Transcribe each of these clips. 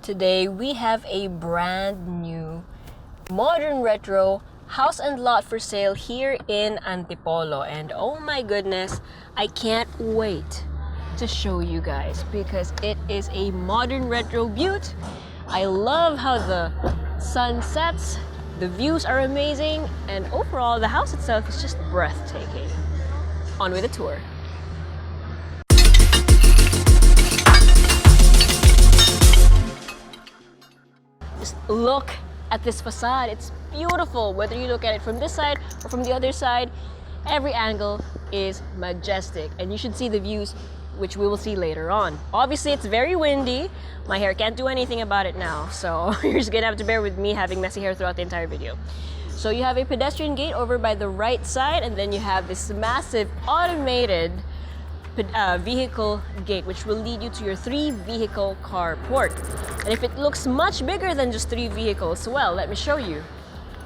Today we have a brand new modern retro house and lot for sale here in Antipolo, and oh my goodness, I can't wait to show you guys because it is a modern retro beaut. I love how the sun sets, the views are amazing, and overall the house itself is just breathtaking. On with the tour. Just look at this facade. It's beautiful. Whether you look at it from this side or from the other side, every angle is majestic. And you should see the views, which we will see later on. Obviously, it's very windy. My hair can't do anything about it now. So you're just gonna have to bear with me having messy hair throughout the entire video. So you have a pedestrian gate over by the right side, and then you have this massive automated vehicle gate, which will lead you to your 3-vehicle carport. And if it looks much bigger than just 3 vehicles, well, let me show you.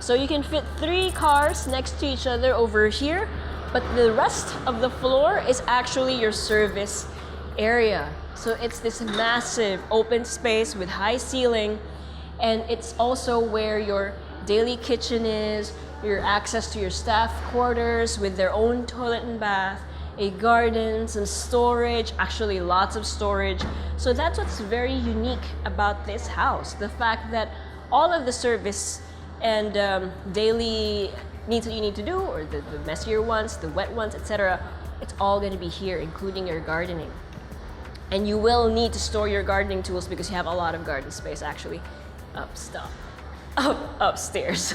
So you can fit 3 cars next to each other over here, but the rest of the floor is actually your service area. So it's this massive open space with high ceiling, and it's also where your daily kitchen is, your access to your staff quarters with their own toilet and bath, a garden, some storage, actually lots of storage. So that's what's very unique about this house. The fact that all of the service and daily needs that you need to do, or the messier ones, the wet ones, etc., it's all gonna be here, including your gardening. And you will need to store your gardening tools because you have a lot of garden space actually. Upstairs.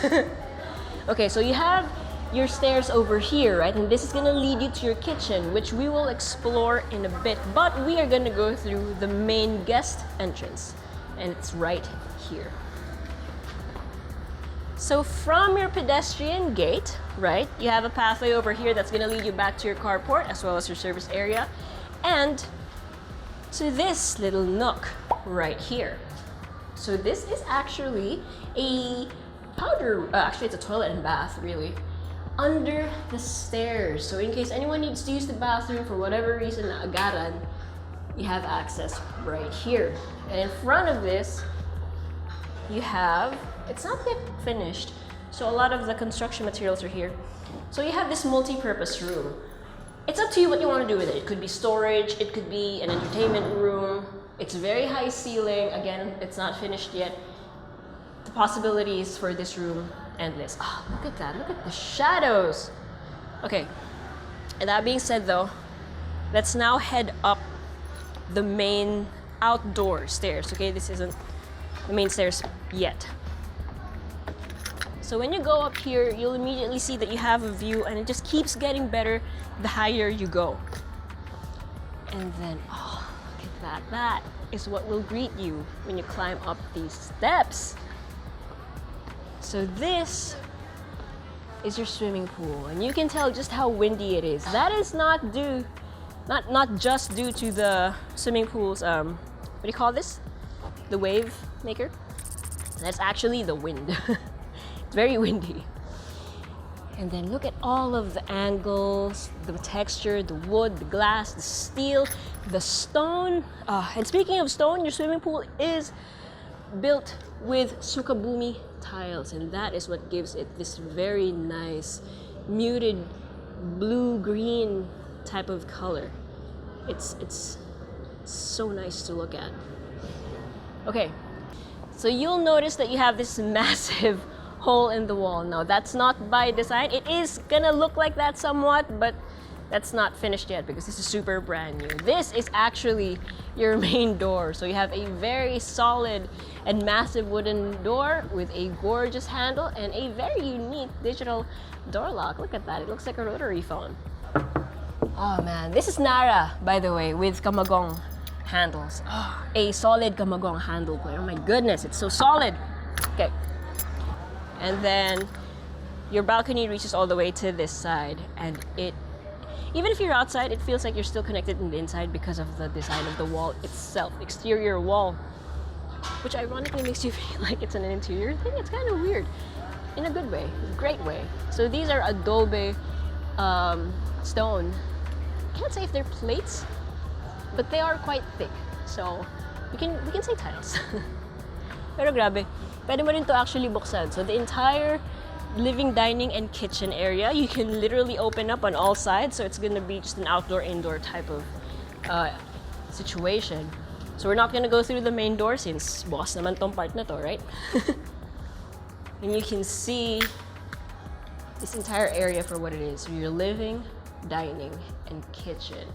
Okay, so you have your stairs over here, right? And this is gonna lead you to your kitchen, which we will explore in a bit. But we are gonna go through the main guest entrance, and it's right here. So from your pedestrian gate, right, you have a pathway over here that's gonna lead you back to your carport as well as your service area, and to this little nook right here. So this is actually a actually it's a toilet and bath, really, under the stairs. So in case anyone needs to use the bathroom for whatever reason, agaran, you have access right here. And in front of this, you have, it's not yet finished, so a lot of the construction materials are here. So you have this multi-purpose room. It's up to you what you want to do with it. It could be storage, it could be an entertainment room. It's very high ceiling. Again, it's not finished yet. The possibilities for this room, endless. Oh, look at that. Look at the shadows. Okay, and that being said though, let's now head up the main outdoor stairs. Okay, this isn't the main stairs yet. So when you go up here, you'll immediately see that you have a view, and it just keeps getting better the higher you go. And then, oh, look at that. That is what will greet you when you climb up these steps. So this is your swimming pool, and you can tell just how windy it is. That is not just due to the swimming pool's what do you call this? The wave maker. That's actually the wind. It's very windy. And then look at all of the angles, the texture, the wood, the glass, the steel, the stone. And speaking of stone, your swimming pool is built with Sukabumi tiles, and that is what gives it this very nice muted blue-green type of color. It's so nice to look at. Okay, so you'll notice that you have this massive hole in the wall. Now that's not by design. It is gonna look like that somewhat, but that's not finished yet because this is super brand new. This is actually your main door. So you have a very solid and massive wooden door with a gorgeous handle and a very unique digital door lock. Look at that, it looks like a rotary phone. Oh man, this is Narra, by the way, with Kamagomg handles. Oh, a solid Kamagomg handle player. Oh my goodness, it's so solid. Okay. And then your balcony reaches all the way to this side, and even if you're outside, it feels like you're still connected in the inside because of the design of the wall itself, exterior wall, which ironically makes you feel like it's an interior thing. It's kind of weird, in a good way, a great way. So these are adobe stone. I can't say if they're plates, but they are quite thick. So we can say tiles. Pero grabe, pwede mo rin to actually buksan. So the entire living, dining, and kitchen area, you can literally open up on all sides. So it's gonna be just an outdoor-indoor type of situation. So we're not gonna go through the main door since boss naman tong part na to, right? And you can see this entire area for what it is. Your living, dining, and kitchen.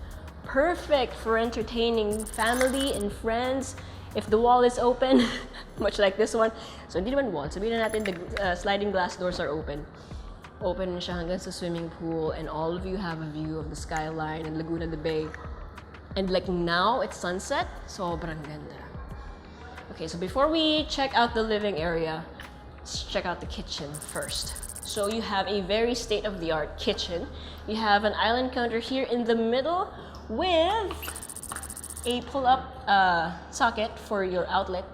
Perfect for entertaining family and friends. If the wall is open, much like this one. So hindi naman wall. Sabihin na natin the sliding glass doors are open. Open siya hanggang sa swimming pool, and all of you have a view of the skyline and Laguna de Bay. And like now, it's sunset. Sobrang ganda. Okay, so before we check out the living area, let's check out the kitchen first. So you have a very state-of-the-art kitchen. You have an island counter here in the middle with a pull-up socket for your outlet.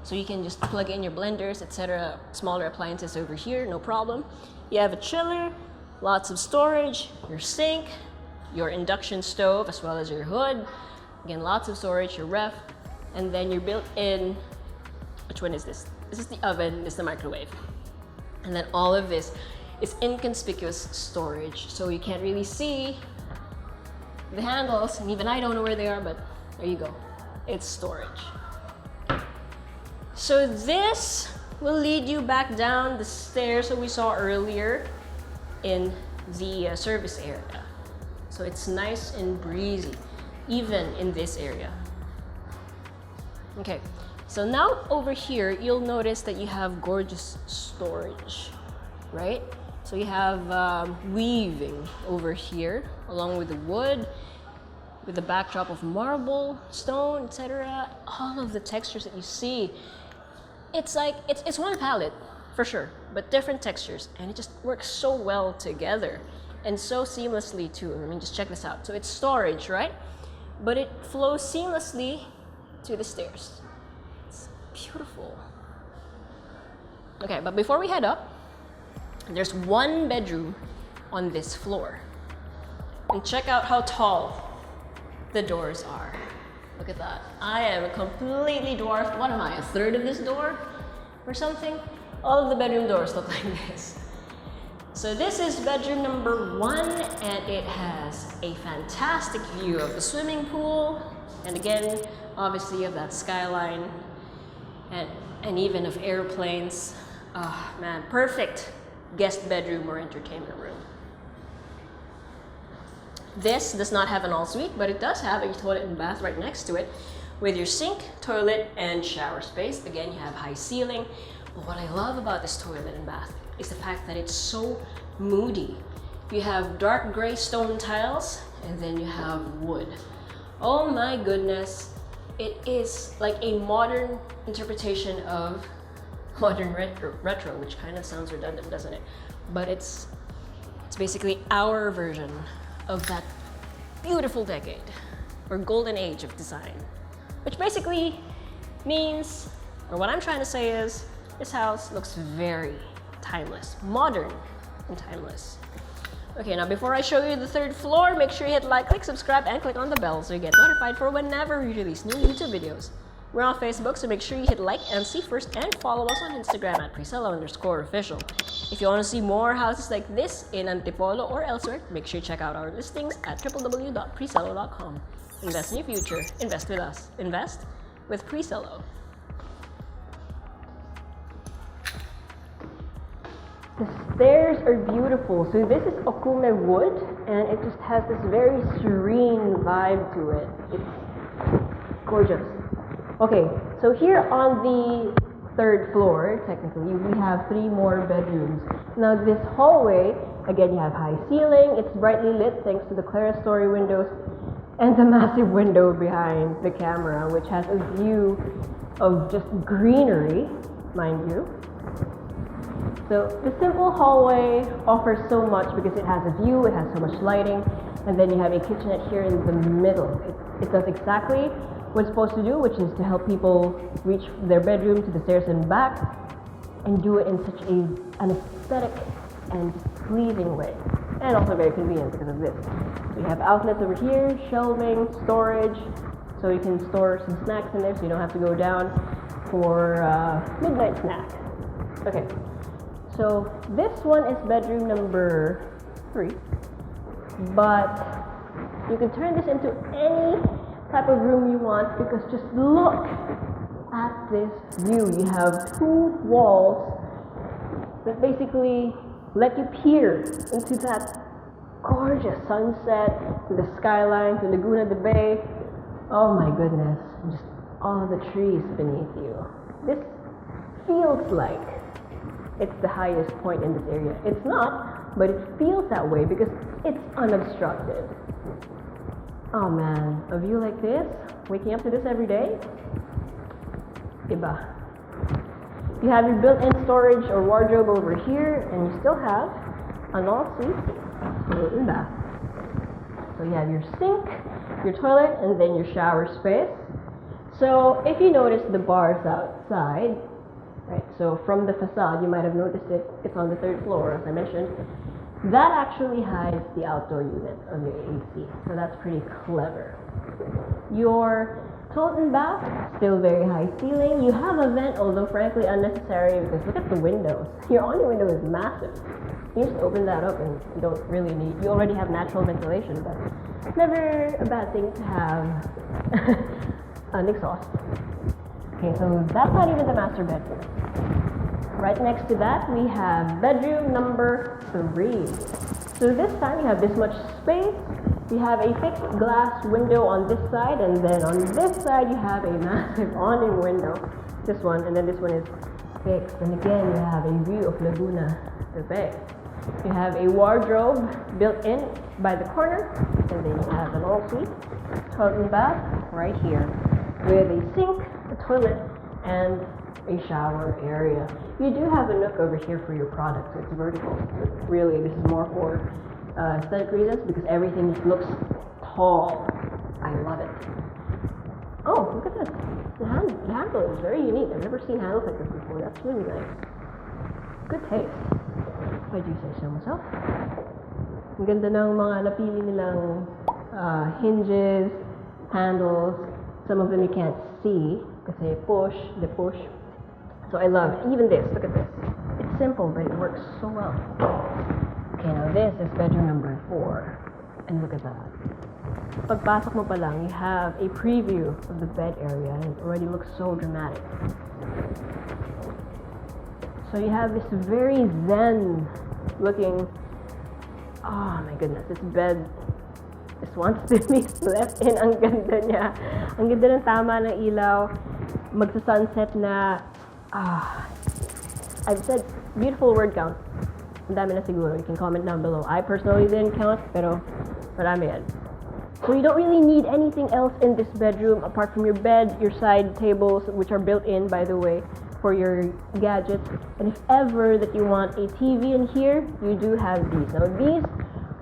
So you can just plug in your blenders, etc. Smaller appliances over here, no problem. You have a chiller, lots of storage, your sink, your induction stove, as well as your hood. Again, lots of storage, your ref, and then your built-in, which one is this? This is the oven, this is the microwave. And then all of this is inconspicuous storage. So you can't really see the handles, and even I don't know where they are, but there you go. It's storage. So this will lead you back down the stairs that we saw earlier in the service area. So it's nice and breezy, even in this area. Okay, so now over here, you'll notice that you have gorgeous storage, right? So you have weaving over here, along with the wood, with the backdrop of marble, stone, etc. All of the textures that you see, it's like, it's one palette, for sure, but different textures, and it just works so well together. And so seamlessly too. I mean, just check this out. So it's storage, right? But it flows seamlessly to the stairs. It's beautiful. Okay, but before we head up, there's one bedroom on this floor. And check out how tall the doors are. Look at that. I am completely dwarfed. What am I, a third of this door or something? All of the bedroom doors look like this. So this is bedroom number 1, and it has a fantastic view of the swimming pool, and again, obviously of that skyline, and even of airplanes. Oh man, perfect guest bedroom or entertainment room. This does not have an ensuite, but it does have a toilet and bath right next to it, with your sink, toilet, and shower space. Again, you have high ceiling. But what I love about this toilet and bath is the fact that it's so moody. You have dark gray stone tiles, and then you have wood. Oh my goodness, it is like a modern interpretation of modern retro, which kind of sounds redundant, doesn't it? But it's basically our version of that beautiful decade, or golden age of design. Which basically means, or what I'm trying to say is, this house looks very timeless, modern and timeless. Okay, now before I show you the third floor, make sure you hit like, click subscribe, and click on the bell so you get notified for whenever we release new YouTube videos. We're on Facebook, so make sure you hit like and see first, and follow us on Instagram at Presello_official. If you want to see more houses like this in Antipolo or elsewhere, make sure you check out our listings at www.presello.com. Invest in your future. Invest with us. Invest with Presello. The stairs are beautiful. So this is Okume wood, and it just has this very serene vibe to it. It's gorgeous. Okay, so here on the third floor, technically, we have 3 more bedrooms. Now this hallway, again, you have high ceiling. It's brightly lit thanks to the clerestory windows and the massive window behind the camera, which has a view of just greenery, mind you. So the simple hallway offers so much because it has a view, it has so much lighting, and then you have a kitchenette here in the middle. It does exactly what it's supposed to do, which is to help people reach their bedroom to the stairs and back, and do it in such an aesthetic and pleasing way, and also very convenient because of this. So you have outlets over here, shelving, storage, So you can store some snacks in there so you don't have to go down for midnight snack. Okay, so this one is bedroom number 3, but you can turn this into any type of room you want, because just look at this view. You have 2 walls that basically let you peer into that gorgeous sunset, to the skyline, to Laguna, the bay. Oh my goodness, just all the trees beneath you. This feels like it's the highest point in this area. It's not, but it feels that way because it's unobstructed. Oh man, a view like this, waking up to this every day, iba. You have your built-in storage or wardrobe over here, and you still have an ensuite toilet and bath. So you have your sink, your toilet, and then your shower space. So if you notice the bars outside, right, so from the facade, you might have noticed it's on the 3rd floor, as I mentioned. That actually hides the outdoor unit of your AC, so that's pretty clever. Your toilet and bath, still very high ceiling. You have a vent, although frankly unnecessary, because look at the windows. Your awning window is massive. You just open that up and you don't really need, you already have natural ventilation, but it's never a bad thing to have an exhaust. Okay, so that's not even the master bedroom. Right next to that, we have bedroom number 3. So this time you have this much space. You have a fixed glass window on this side, and then on this side you have a massive awning window. This one, and then this one is fixed. And again, you have a view of Laguna, the bay. You have a wardrobe built in by the corner, and then you have an ensuite toilet and bath right here with a sink, a toilet, and a shower area. You do have a nook over here for your products. It's vertical. Really, this is more for aesthetic reasons, because everything just looks tall. I love it. Oh, look at this. The handle is very unique. I've never seen handles like this before. That's really nice. Good taste, if I do say so myself. Ang ganda ng mga napili nilang hinges, handles. Some of them you can't see because they push. So I love even this. Look at this. It's simple, but it works so well. Okay, now this is bedroom number 4. And look at that. Pagpasok mo pa lang, you have a preview of the bed area, and it already looks so dramatic. So you have this very zen looking, oh my goodness, this bed just wants to be slept in. Ang ganda niya. Ang ganda ng tama ng ilaw. Magsa-sunset na, I've said beautiful word count. Ang dami na siguro. You can comment down below. I personally didn't count, pero marami yan. So you don't really need anything else in this bedroom apart from your bed, your side tables, which are built in, by the way, for your gadgets. And if ever that you want a TV in here, you do have these. Now these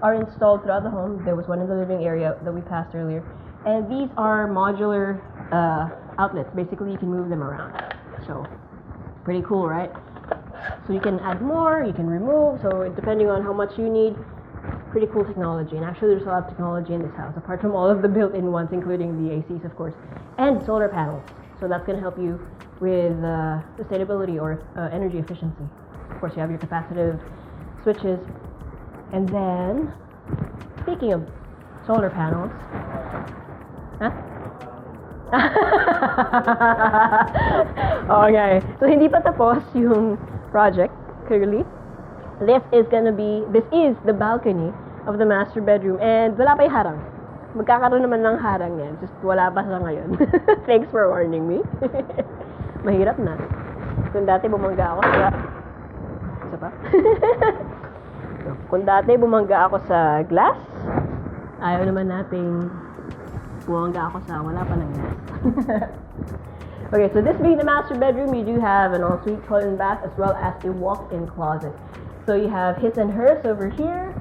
are installed throughout the home. There was one in the living area that we passed earlier. And these are modular outlets. Basically, you can move them around. So pretty cool, right? So you can add more, you can remove, so depending on how much you need. Pretty cool technology. And actually there's a lot of technology in this house, apart from all of the built-in ones, including the ACs, of course, and solar panels. So that's going to help you with sustainability or energy efficiency. Of course, you have your capacitive switches. And then, speaking of solar panels, okay, so hindi pa tapos yung project, clearly. This is the balcony of the master bedroom, and wala pa yung harang. Magkakaroon naman ng harang yan, just wala pa sa ngayon. Thanks for warning me. Mahirap na. Kung dati bumangga ako sa... Isa pa? Kung dati bumangga ako sa glass, ayaw naman nating bumangga ako sa wala pa ng glass. Okay, so this being the master bedroom, you do have an ensuite toilet and bath, as well as a walk-in closet. So you have his and hers over here,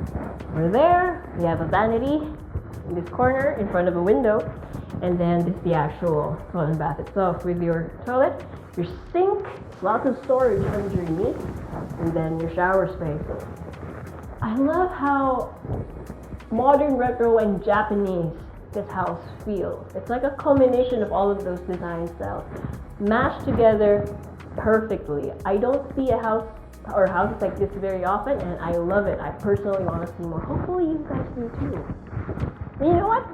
or there. You have a vanity in this corner in front of a window, and then this is the actual toilet and bath itself with your toilet, your sink, lots of storage underneath, and then your shower space. I love how modern, retro, and Japanese this house feels. It's like a combination of all of those design styles mashed together perfectly. I don't see a house or houses like this very often, and I love it. I personally want to see more. Hopefully you guys do too. And you know what?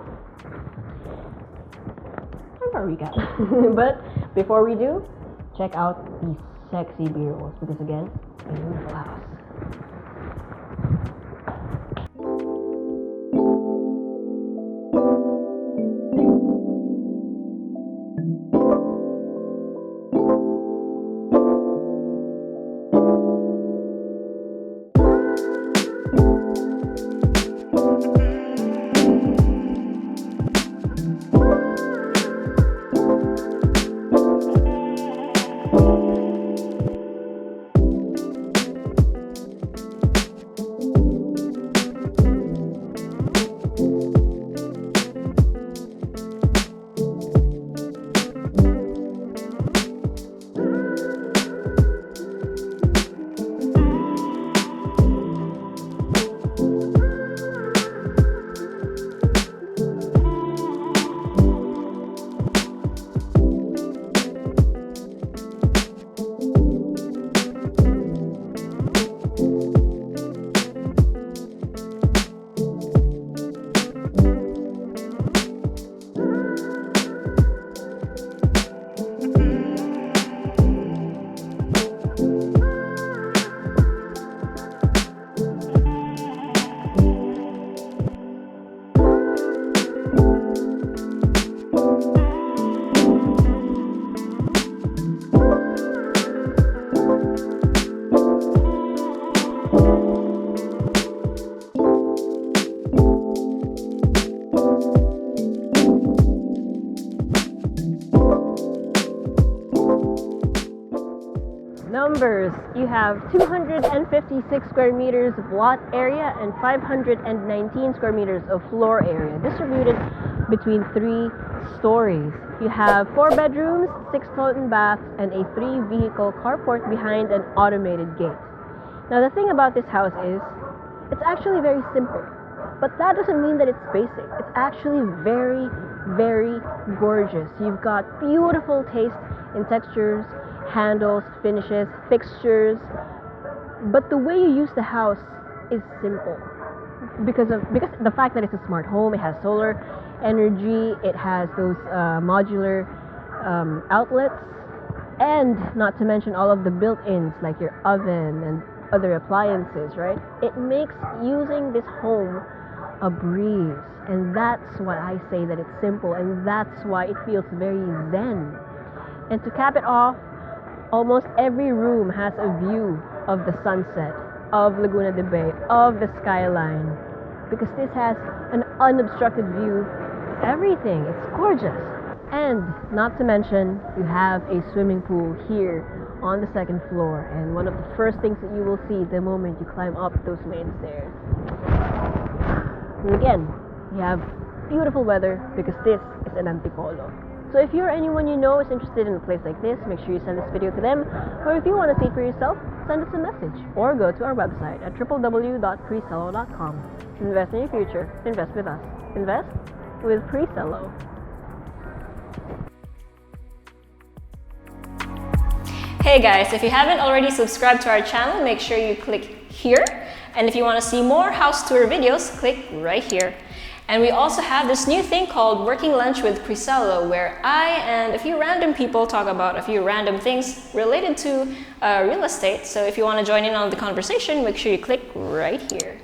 Time for a recap. But before we do, check out these sexy B-rolls because again, a beautiful house. Numbers, you have 256 square meters of lot area and 519 square meters of floor area distributed between 3 stories. You have 4 bedrooms, 6 toilet and baths, and a 3-vehicle carport behind an automated gate. Now the thing about this house is, it's actually very simple, but that doesn't mean that it's basic. It's actually very, very gorgeous. You've got beautiful taste in textures, handles, finishes, fixtures, but the way you use the house is simple because the fact that it's a smart home. It has solar energy, it has those modular outlets, and not to mention all of the built-ins like your oven and other appliances, right? It makes using this home a breeze, and that's why I say that it's simple, and that's why it feels very zen. And to cap it off, almost every room has a view of the sunset, of Laguna de Bay, of the skyline, because this has an unobstructed view of everything. It's gorgeous. And not to mention, you have a swimming pool here on the 2nd floor, and one of the first things that you will see the moment you climb up those main stairs. And again, you have beautiful weather because this is an Antipolo. So if you're anyone you know is interested in a place like this, make sure you send this video to them. Or if you want to see it for yourself, send us a message. Or go to our website at www.presello.com. Invest in your future. Invest with us. Invest with Presello. Hey guys, if you haven't already subscribed to our channel, make sure you click here. And if you want to see more house tour videos, click right here. And we also have this new thing called Working Lunch with Presello, where I and a few random people talk about a few random things related to real estate. So if you want to join in on the conversation, make sure you click right here.